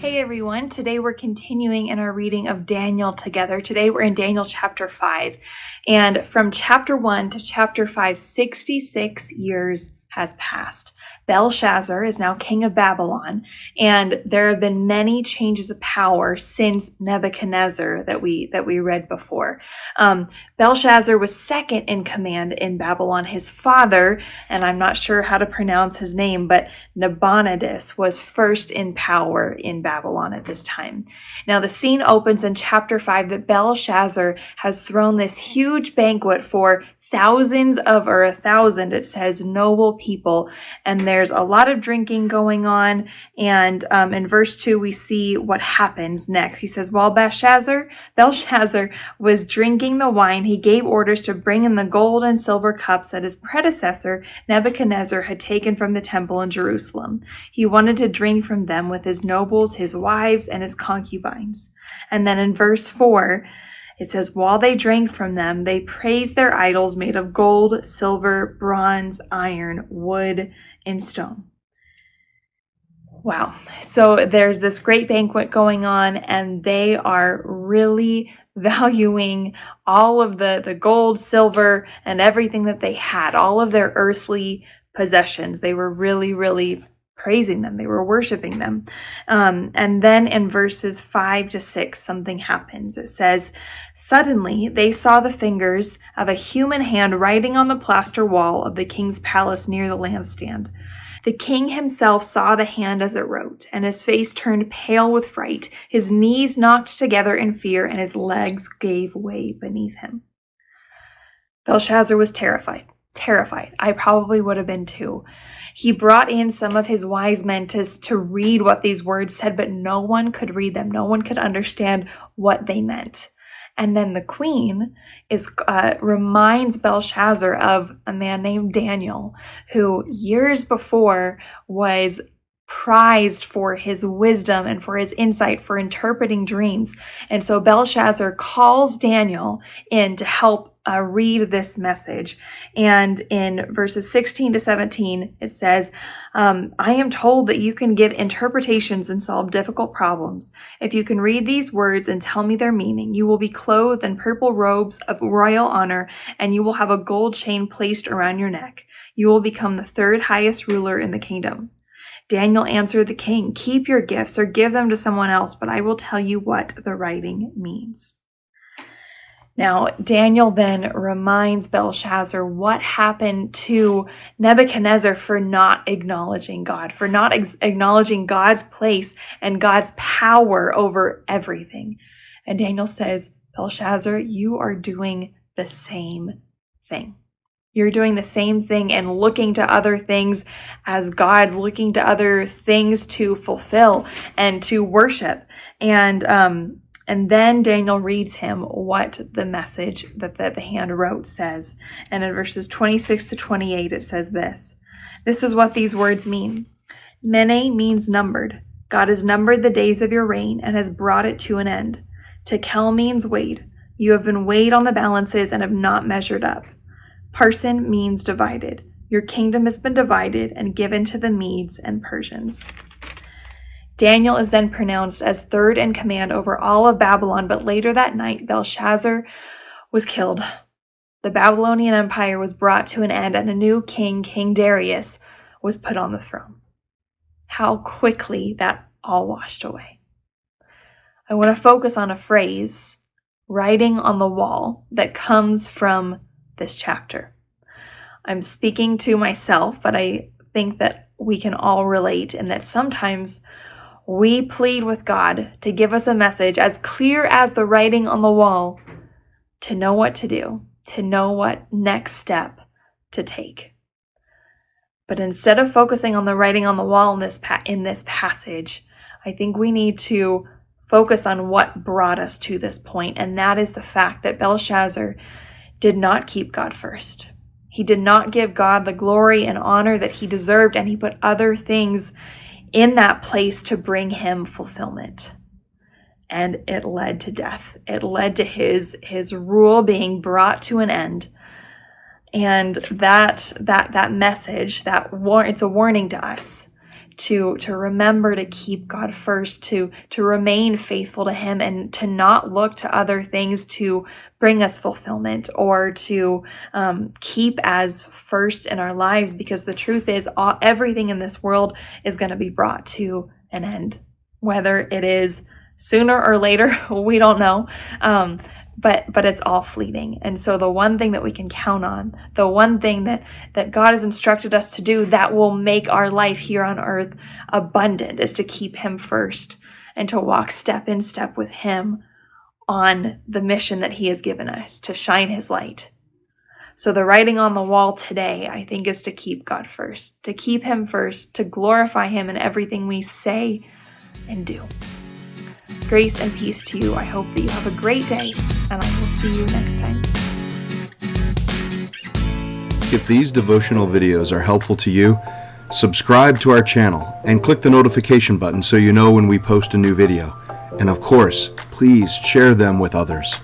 Hey everyone, today we're continuing in our reading of Daniel together. Today we're in Daniel chapter 5, and from chapter 1 to chapter 5, 66 years has passed. Belshazzar is now king of Babylon, and there have been many changes of power since Nebuchadnezzar that we read before. Belshazzar was second in command in Babylon. His father, and I'm not sure how to pronounce his name, but Nabonidus was first in power in Babylon at this time. Now the scene opens in chapter 5 that Belshazzar has thrown this huge banquet for thousands of, or 1,000, it says, noble people. And there's a lot of drinking going on. And in verse 2, we see what happens next. He says, while Belshazzar was drinking the wine, he gave orders to bring in the gold and silver cups that his predecessor, Nebuchadnezzar, had taken from the temple in Jerusalem. He wanted to drink from them with his nobles, his wives, and his concubines. And then in verse 4, it says, while they drank from them, they praised their idols made of gold, silver, bronze, iron, wood, and stone. Wow. So there's this great banquet going on, and they are really valuing all of the gold, silver, and everything that they had, all of their earthly possessions. They were really, really praising them. They were worshiping them. And then in verses 5 to 6, something happens. It says, suddenly they saw the fingers of a human hand writing on the plaster wall of the king's palace near the lampstand. The king himself saw the hand as it wrote, and his face turned pale with fright. His knees knocked together in fear, and his legs gave way beneath him. Belshazzar was terrified. I probably would have been too. He brought in some of his wise men to read what these words said, but no one could read them. No one could understand what they meant. And then the queen reminds Belshazzar of a man named Daniel, who years before was prized for his wisdom and for his insight for interpreting dreams. And so Belshazzar calls Daniel in to help read this message. And in verses 16 to 17, it says, I am told that you can give interpretations and solve difficult problems. If you can read these words and tell me their meaning, you will be clothed in purple robes of royal honor, and you will have a gold chain placed around your neck. You will become the third highest ruler in the kingdom. Daniel answered the king, keep your gifts or give them to someone else, but I will tell you what the writing means. Now, Daniel then reminds Belshazzar what happened to Nebuchadnezzar for not acknowledging God, for not acknowledging God's place and God's power over everything. And Daniel says, Belshazzar, you are doing the same thing. You're doing the same thing and looking to other things as God's, looking to other things to fulfill and to worship. And then Daniel reads him what the message that the hand wrote says. And in verses 26 to 28, it says this. This is what these words mean. Mene means numbered. God has numbered the days of your reign and has brought it to an end. Tekel means weighed. You have been weighed on the balances and have not measured up. Parsin means divided. Your kingdom has been divided and given to the Medes and Persians. Daniel is then pronounced as third in command over all of Babylon, but later that night, Belshazzar was killed. The Babylonian Empire was brought to an end, and a new king, King Darius, was put on the throne. How quickly that all washed away. I want to focus on a phrase, writing on the wall, that comes from this chapter. I'm speaking to myself, but I think that we can all relate in that sometimes we plead with God to give us a message as clear as the writing on the wall to know what to do, to know what next step to take. But instead of focusing on the writing on the wall in this passage, I think we need to focus on what brought us to this point, and that is the fact that Belshazzar did not keep God first. He did not give God the glory and honor that he deserved, and he put other things in that place to bring him fulfillment. And it led to death. It led to his rule being brought to an end. And that message, it's a warning to us to remember to keep God first, to remain faithful to Him, and to not look to other things to bring us fulfillment or to keep as first in our lives, because the truth is everything in this world is going to be brought to an end. Whether it is sooner or later, we don't know. But it's all fleeting. And so the one thing that we can count on, the one thing that God has instructed us to do that will make our life here on earth abundant, is to keep Him first and to walk step in step with Him on the mission that He has given us, to shine His light. So the writing on the wall today, I think, is to keep God first, to keep Him first, to glorify Him in everything we say and do. Grace and peace to you. I hope that you have a great day, and I will see you next time. If these devotional videos are helpful to you, subscribe to our channel and click the notification button so you know when we post a new video. And of course, please share them with others.